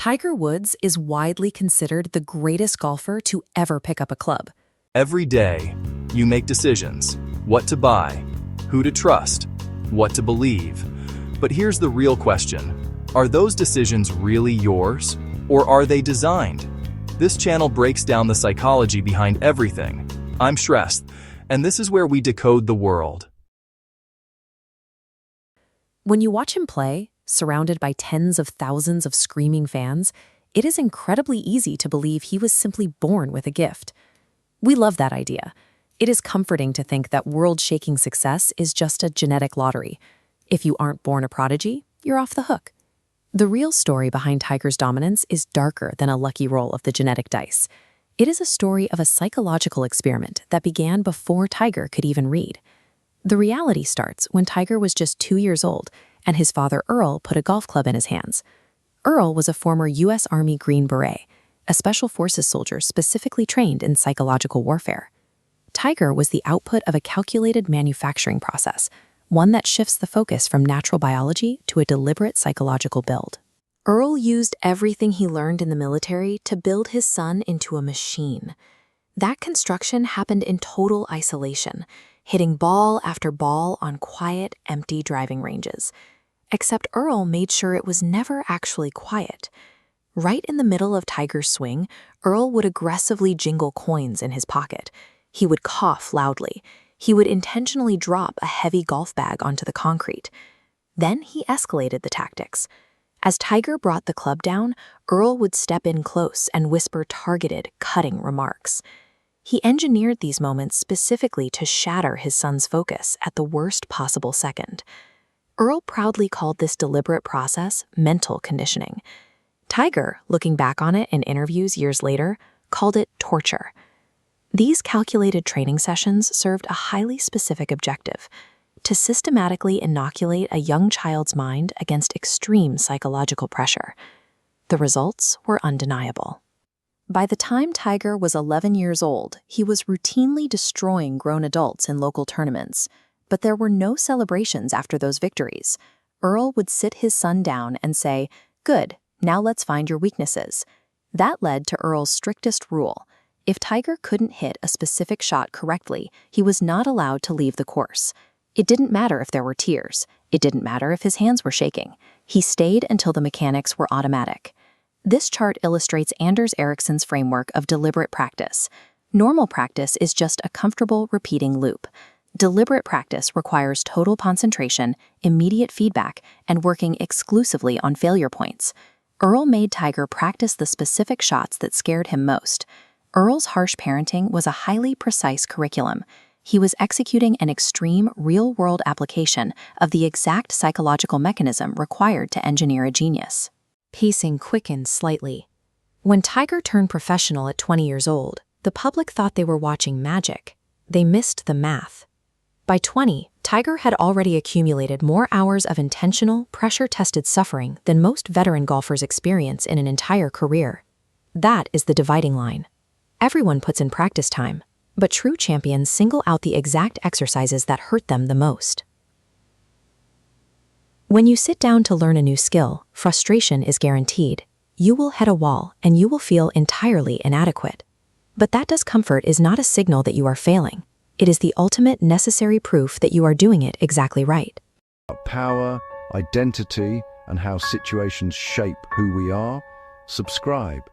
Tiger Woods is widely considered the greatest golfer to ever pick up a club. Every day, you make decisions: what to buy, who to trust, what to believe. But here's the real question. Are those decisions really yours, or are they designed? This channel breaks down the psychology behind everything. I'm Shrest, and this is where we decode the world. When you watch him play, surrounded by tens of thousands of screaming fans, it is incredibly easy to believe he was simply born with a gift. We love that idea. It is comforting to think that world-shaking success is just a genetic lottery. If you aren't born a prodigy, you're off the hook. The real story behind Tiger's dominance is darker than a lucky roll of the genetic dice. It is a story of a psychological experiment that began before Tiger could even read. The reality starts when Tiger was just 2 years old and his father Earl put a golf club in his hands. Earl was a former US Army Green Beret, a special forces soldier specifically trained in psychological warfare. Tiger was the output of a calculated manufacturing process, one that shifts the focus from natural biology to a deliberate psychological build. Earl used everything he learned in the military to build his son into a machine. That construction happened in total isolation, hitting ball after ball on quiet, empty driving ranges. Except Earl made sure it was never actually quiet. Right in the middle of Tiger's swing, Earl would aggressively jingle coins in his pocket. He would cough loudly. He would intentionally drop a heavy golf bag onto the concrete. Then he escalated the tactics. As Tiger brought the club down, Earl would step in close and whisper targeted, cutting remarks. He engineered these moments specifically to shatter his son's focus at the worst possible second. Earl proudly called this deliberate process mental conditioning. Tiger, looking back on it in interviews years later, called it torture. These calculated training sessions served a highly specific objective: to systematically inoculate a young child's mind against extreme psychological pressure. The results were undeniable. By the time Tiger was 11 years old, he was routinely destroying grown adults in local tournaments. But there were no celebrations after those victories. Earl would sit his son down and say, "Good, now let's find your weaknesses." That led to Earl's strictest rule. If Tiger couldn't hit a specific shot correctly, he was not allowed to leave the course. It didn't matter if there were tears. It didn't matter if his hands were shaking. He stayed until the mechanics were automatic. This chart illustrates Anders Ericsson's framework of deliberate practice. Normal practice is just a comfortable, repeating loop. Deliberate practice requires total concentration, immediate feedback, and working exclusively on failure points. Earl made Tiger practice the specific shots that scared him most. Earl's harsh parenting was a highly precise curriculum. He was executing an extreme, real-world application of the exact psychological mechanism required to engineer a genius. Pacing quickened slightly. When Tiger turned professional at 20 years old, the public thought they were watching magic. They missed the math. By 20, Tiger had already accumulated more hours of intentional, pressure-tested suffering than most veteran golfers experience in an entire career. That is the dividing line. Everyone puts in practice time, but true champions single out the exact exercises that hurt them the most. When you sit down to learn a new skill, frustration is guaranteed. You will hit a wall and you will feel entirely inadequate. But that discomfort is not a signal that you are failing. It is the ultimate necessary proof that you are doing it exactly right. Power, identity, and how situations shape who we are. Subscribe.